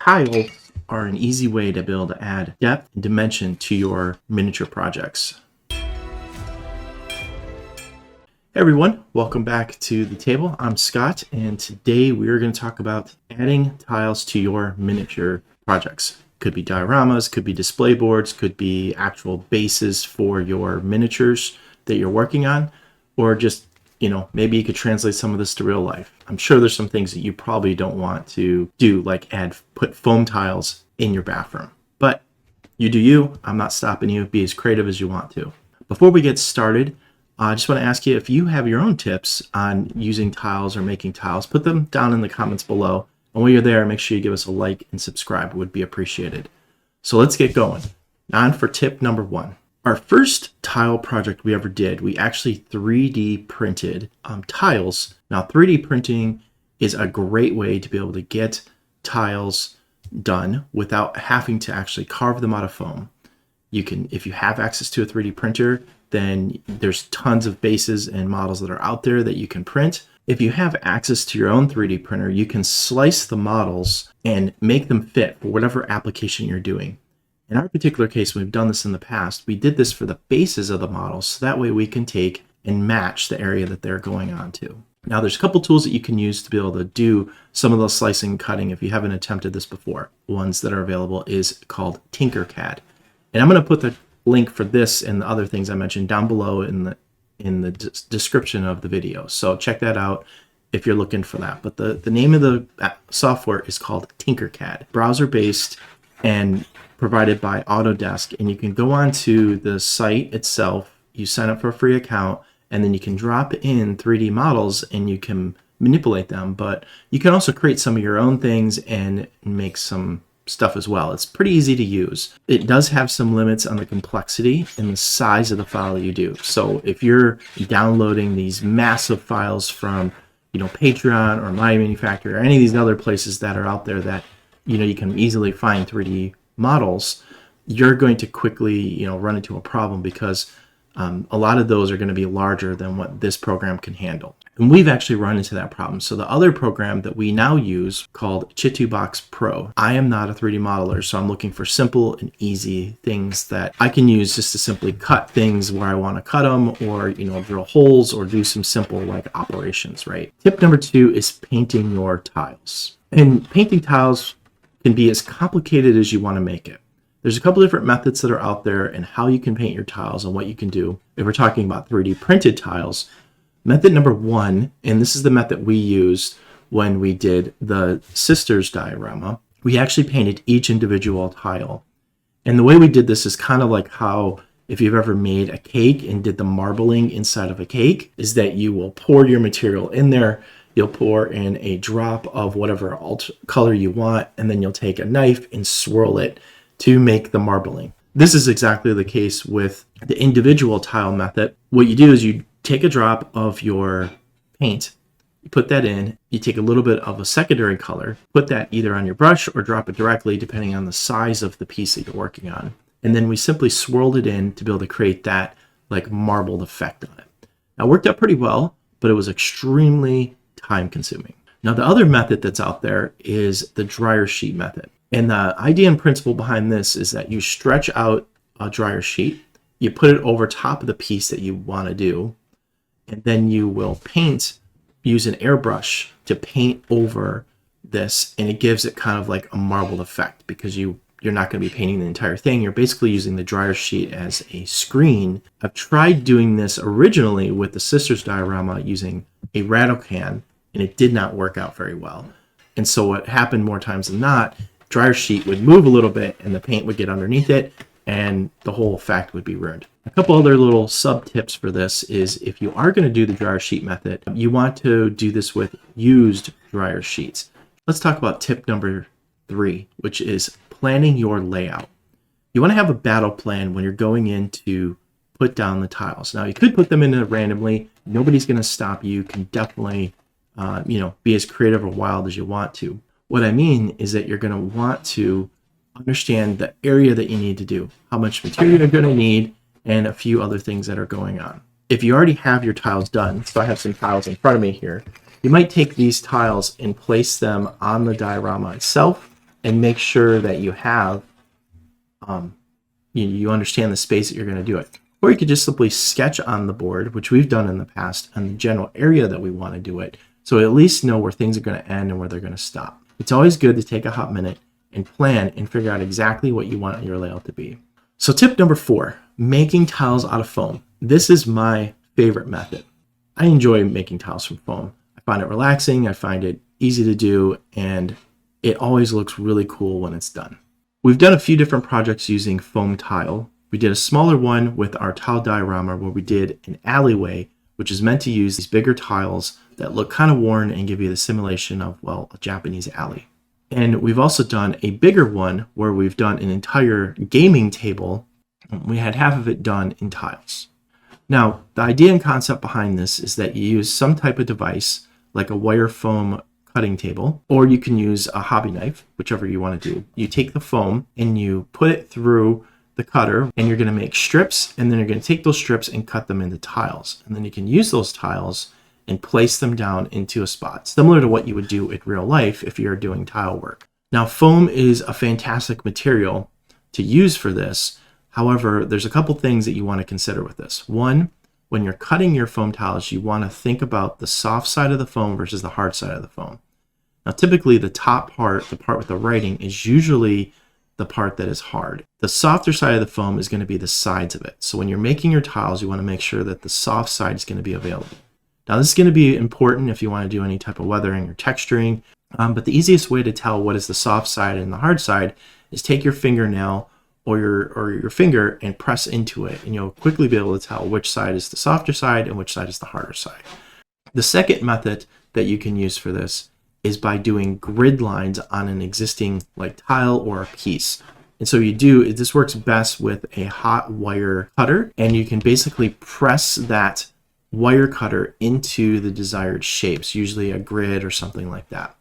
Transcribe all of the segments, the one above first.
Tiles are an easy way to be able to add depth and dimension to your miniature projects. Hey everyone, welcome back to the table. I'm Scott, and today we're going to talk about adding tiles to your miniature projects. Could be dioramas, could be display boards, could be actual bases for your miniatures that you're working on, or just, maybe you could translate some of this to real life. I'm sure there's some things that you probably don't want to do, like put foam tiles in your bathroom. But you do you. I'm not stopping you. Be as creative as you want to. Before we get started, I just want to ask you if you have your own tips on using tiles or making tiles, put them down in the comments below. And while you're there, make sure you give us a like and subscribe. It would be appreciated. So let's get going. On for tip number 1. Our first tile project we ever did, we actually 3D printed tiles. Now, 3D printing is a great way to be able to get tiles done without having to actually carve them out of foam. You can, if you have access to a 3D printer, then there's tons of bases and models that are out there that you can print. If you have access to your own 3D printer, you can slice the models and make them fit for whatever application you're doing. In our particular case, we've done this in the past. We did this for the bases of the models, so that way we can take and match the area that they're going on to. Now, there's a couple tools that you can use to be able to do some of the slicing and cutting if you haven't attempted this before. Ones that are available is called Tinkercad. And I'm going to put the link for this and the other things I mentioned down below in the description of the video. So check that out if you're looking for that. But the name of the software is called Tinkercad, browser-based and provided by Autodesk. And you can go onto the site itself, you sign up for a free account, and then you can drop in 3D models and you can manipulate them. But you can also create some of your own things and make some stuff as well. It's pretty easy to use. It does have some limits on the complexity and the size of the file that you do. So if you're downloading these massive files from, Patreon or My Manufacturer or any of these other places that are out there that, you can easily find 3D models, you're going to quickly, run into a problem because a lot of those are going to be larger than what this program can handle. And we've actually run into that problem. So the other program that we now use called Chitubox Pro, I am not a 3D modeler, so I'm looking for simple and easy things that I can use just to simply cut things where I want to cut them, or, drill holes or do some simple operations, right? Tip number 2 is painting your tiles. And painting tiles can be as complicated as you want to make it. There's a couple different methods that are out there and how you can paint your tiles and what you can do. If we're talking about 3D printed tiles, method number 1, and this is the method we used when we did the Sisters diorama, we actually painted each individual tile. And the way we did this is kind of like how, if you've ever made a cake and did the marbling inside of a cake, is that you will pour your material in there, you'll pour in a drop of whatever color you want, and then you'll take a knife and swirl it to make the marbling. This is exactly the case with the individual tile method. What you do is you take a drop of your paint, you put that in, you take a little bit of a secondary color, put that either on your brush or drop it directly depending on the size of the piece that you're working on. And then we simply swirled it in to be able to create that marbled effect on it. Now, it worked out pretty well, but it was extremely time consuming. Now, the other method that's out there is the dryer sheet method. And the idea and principle behind this is that you stretch out a dryer sheet, you put it over top of the piece that you want to do, and then you will use an airbrush to paint over this, and it gives it kind of like a marbled effect because you're not going to be painting the entire thing. You're basically using the dryer sheet as a screen. I've tried doing this originally with the Sisters diorama using a rattle can, and it did not work out very well. And so what happened more times than not, dryer sheet would move a little bit and the paint would get underneath it and the whole effect would be ruined. A couple other little sub tips for this is if you are going to do the dryer sheet method, you want to do this with used dryer sheets. Let's talk about tip number 3, which is planning your layout. You want to have a battle plan when you're going in to put down the tiles. Now, you could put them in randomly. Nobody's going to stop you. You can definitely be as creative or wild as you want to. What I mean is that you're going to want to understand the area that you need to do, how much material you're going to need, and a few other things that are going on. If you already have your tiles done, so I have some tiles in front of me here, you might take these tiles and place them on the diorama itself and make sure that you have, you understand the space that you're going to do it. Or you could just simply sketch on the board, which we've done in the past, on the general area that we want to do it. So at least know where things are going to end and where they're going to stop. It's always good to take a hot minute and plan and figure out exactly what you want your layout to be. So tip number 4, making tiles out of foam. This is my favorite method. I enjoy making tiles from foam. I find it relaxing, I find it easy to do, and it always looks really cool when it's done. We've done a few different projects using foam tile. We did a smaller one with our tile diorama where we did an alleyway, which is meant to use these bigger tiles that look kind of worn and give you the simulation of, well, a Japanese alley. And we've also done a bigger one where we've done an entire gaming table. We had half of it done in tiles. Now, the idea and concept behind this is that you use some type of device like a wire foam cutting table, or you can use a hobby knife, whichever you want to do. You take the foam and you put it through the cutter, and you're going to make strips, and then you're going to take those strips and cut them into tiles. And then you can use those tiles and place them down into a spot, similar to what you would do in real life if you're doing tile work. Now, foam is a fantastic material to use for this. However, there's a couple things that you want to consider with this. One, when you're cutting your foam tiles, you want to think about the soft side of the foam versus the hard side of the foam. Now, typically the top part, the part with the writing, is usually the part that is hard. The softer side of the foam is going to be the sides of it. So when you're making your tiles, you want to make sure that the soft side is going to be available. Now, this is going to be important if you want to do any type of weathering or texturing, but the easiest way to tell what is the soft side and the hard side is take your fingernail or your finger and press into it, and you'll quickly be able to tell which side is the softer side and which side is the harder side. The second method that you can use for this is by doing grid lines on an existing tile or a piece. And so this works best with a hot wire cutter, and you can basically press that wire cutter into the desired shapes, usually a grid or something like that.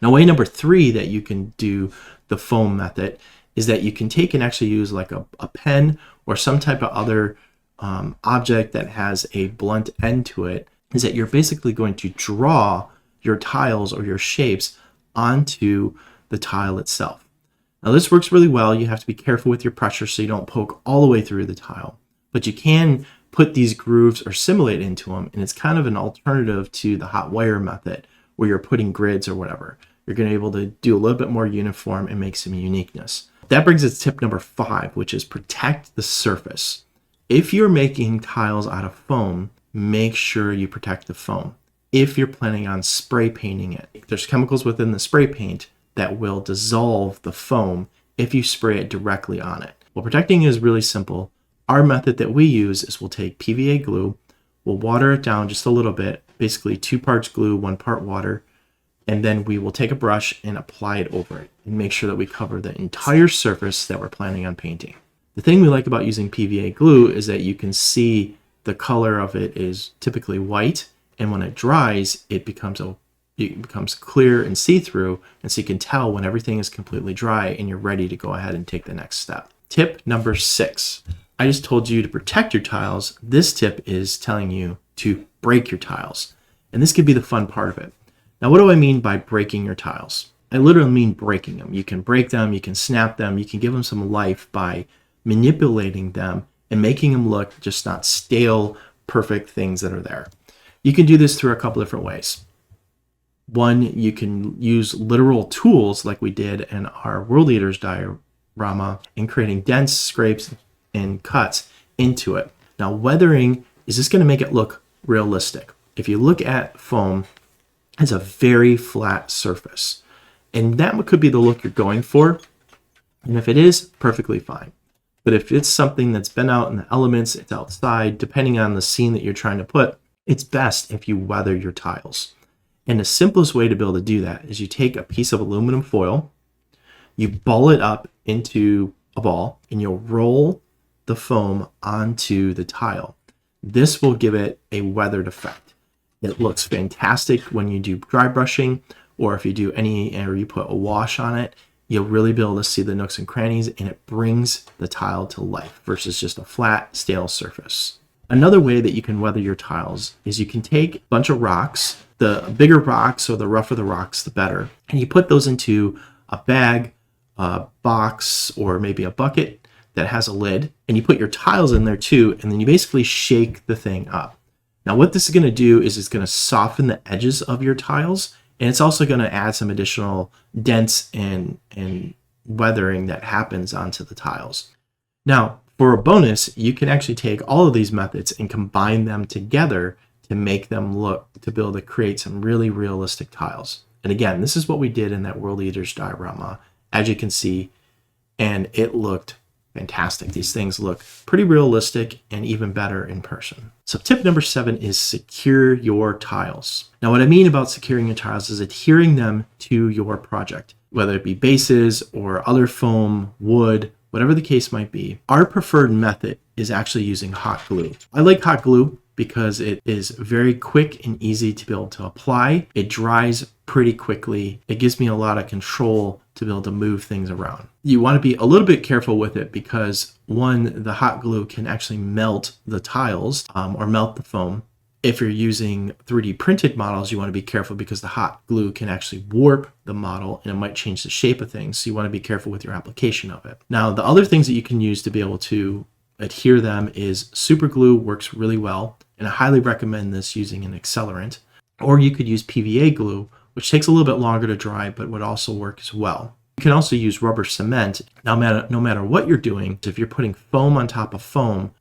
Now, way number 3 that you can do the foam method is that you can take and actually use like a pen or some type of other object that has a blunt end to it, is that you're basically going to draw your tiles or your shapes onto the tile itself. Now, this works really well. You have to be careful with your pressure so you don't poke all the way through the tile, but you can put these grooves or simulate into them, and it's kind of an alternative to the hot wire method where you're putting grids or whatever. You're going to be able to do a little bit more uniform and make some uniqueness. That brings us to tip number 5, which is protect the surface. If you're making tiles out of foam, make sure you protect the foam. If you're planning on spray painting it, there's chemicals within the spray paint that will dissolve the foam if you spray it directly on it. Well, protecting is really simple. Our method that we use is we'll take PVA glue, we'll water it down just a little bit, basically 2 parts glue, 1 part water, and then we will take a brush and apply it over it and make sure that we cover the entire surface that we're planning on painting. The thing we like about using PVA glue is that you can see the color of it is typically white, and when it dries, it becomes clear and see-through, and so you can tell when everything is completely dry and you're ready to go ahead and take the next step. Tip number 6. I just told you to protect your tiles. This tip is telling you to break your tiles, and this could be the fun part of it. Now, what do I mean by breaking your tiles? I literally mean breaking them. You can break them, you can snap them, you can give them some life by manipulating them and making them look just not stale, perfect things that are there. You can do this through a couple different ways. One, you can use literal tools like we did in our World Eaters diorama in creating dents, scrapes, and cuts into it. Now, weathering is just going to make it look realistic. If you look at foam, it's a very flat surface, and that could be the look you're going for. And if it is, perfectly fine. But if it's something that's been out in the elements, it's outside, depending on the scene that you're trying to put, it's best if you weather your tiles. And the simplest way to be able to do that is you take a piece of aluminum foil, you ball it up into a ball, and you'll roll the foam onto the tile. This will give it a weathered effect. It looks fantastic when you do dry brushing, or if you do or you put a wash on it, you'll really be able to see the nooks and crannies, and it brings the tile to life versus just a flat, stale surface. Another way that you can weather your tiles is you can take a bunch of rocks. The bigger rocks or the rougher the rocks, the better. And you put those into a bag, a box, or maybe a bucket that has a lid, and you put your tiles in there too, and then you basically shake the thing up. Now what this is going to do is it's going to soften the edges of your tiles, and it's also going to add some additional dents and weathering that happens onto the tiles. Now, for a bonus, you can actually take all of these methods and combine them together to make them look, to be able to create some really realistic tiles. And again, this is what we did in that World Eaters diorama, as you can see, and it looked fantastic. These things look pretty realistic and even better in person. So tip number 7 is secure your tiles. Now what I mean about securing your tiles is adhering them to your project, whether it be bases or other foam, wood, whatever the case might be. Our preferred method is actually using hot glue. I like hot glue because it is very quick and easy to be able to apply. It dries pretty quickly. It gives me a lot of control to be able to move things around. You want to be a little bit careful with it because one, the hot glue can actually melt the tiles or melt the foam. If you're using 3D printed models, you want to be careful because the hot glue can actually warp the model and it might change the shape of things. So you want to be careful with your application of it. Now, the other things that you can use to be able to adhere them is super glue works really well. And I highly recommend this using an accelerant. Or you could use PVA glue, which takes a little bit longer to dry, but would also work as well. You can also use rubber cement. Now, no matter what you're doing, if you're putting foam on top of foam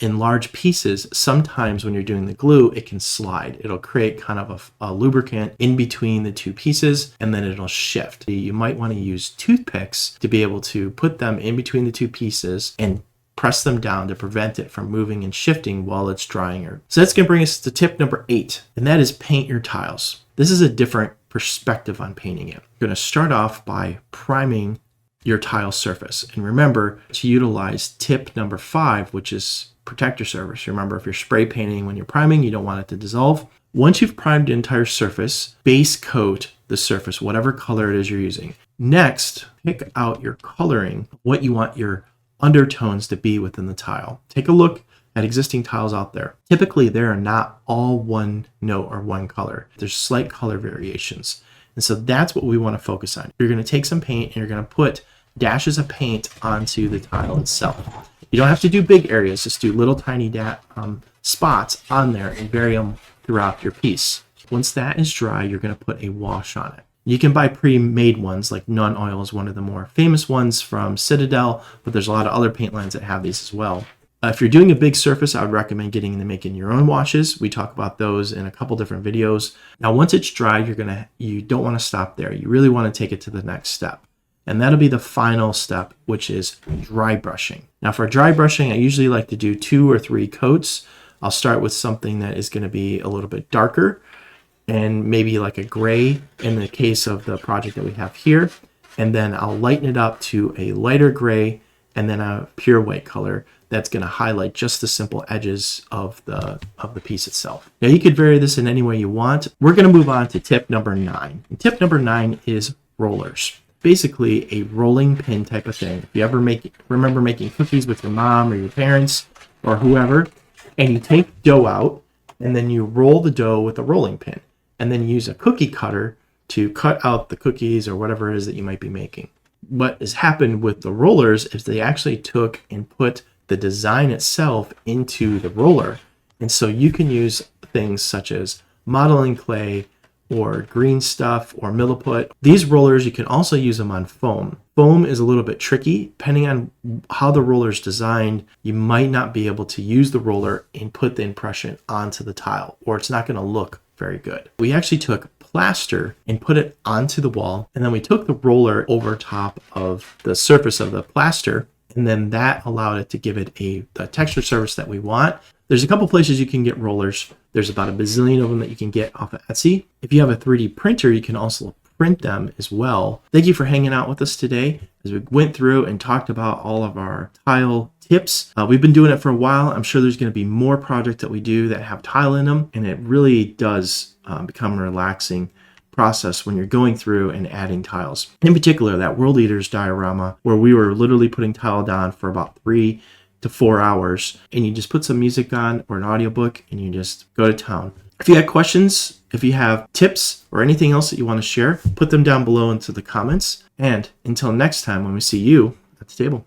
in large pieces, sometimes when you're doing the glue, it can slide. It'll create kind of a lubricant in between the two pieces, and then it'll shift. You might want to use toothpicks to be able to put them in between the two pieces and press them down to prevent it from moving and shifting while it's drying. So that's going to bring us to tip number 8, and that is paint your tiles. This is a different perspective on painting it. You're going to start off by priming your tile surface. And remember to utilize tip number 5, which is protect your surface. Remember, if you're spray painting when you're priming, you don't want it to dissolve. Once you've primed the entire surface, base coat the surface, whatever color it is you're using. Next, pick out your coloring, what you want your undertones to be within the tile. Take a look at existing tiles out there. Typically, they are not all one note or one color. There's slight color variations. And so that's what we want to focus on. You're going to take some paint and you're going to put dashes of paint onto the tile itself. You don't have to do big areas, just do little tiny spots on there and vary them throughout your piece. Once that is dry, you're going to put a wash on it. You can buy pre-made ones, like Nun Oil is one of the more famous ones from Citadel, but there's a lot of other paint lines that have these as well. If you're doing a big surface, I would recommend getting into making your own washes. We talk about those in a couple different videos. Now, once it's dry, you don't want to stop there. You really want to take it to the next step. And that'll be the final step, which is dry brushing. Now, for dry brushing, I usually like to do 2 or 3 coats. I'll start with something that is going to be a little bit darker and maybe like a gray in the case of the project that we have here. And then I'll lighten it up to a lighter gray and then a pure white color that's going to highlight just the simple edges of the piece itself. Now, you could vary this in any way you want. We're going to move on to tip number 9. And tip number 9 is rollers. Basically a rolling pin type of thing. If you ever remember making cookies with your mom or your parents or whoever, and you take dough out and then you roll the dough with a rolling pin and then use a cookie cutter to cut out the cookies or whatever it is that you might be making. What has happened with the rollers is they actually took and put the design itself into the roller. And so you can use things such as modeling clay or green stuff or milliput. These rollers, you can also use them on foam. Foam is a little bit tricky. Depending on how the roller is designed, you might not be able to use the roller and put the impression onto the tile, or it's not going to look very good. We actually took plaster and put it onto the wall, and then we took the roller over top of the surface of the plaster, and then that allowed it to give it the texture surface that we want. There's a couple places you can get rollers. There's about a bazillion of them that you can get off of Etsy. If you have a 3D printer, you can also print them as well. Thank you for hanging out with us today as we went through and talked about all of our tile tips. We've been doing it for a while. I'm sure there's going to be more projects that we do that have tile in them, and it really does become a relaxing process when you're going through and adding tiles. In particular, that World Eaters diorama where we were literally putting tile down for about 3 to 4 hours, and you just put some music on or an audiobook and you just go to town. If you have questions, if you have tips or anything else that you want to share, put them down below into the comments. And until next time when we see you at the table.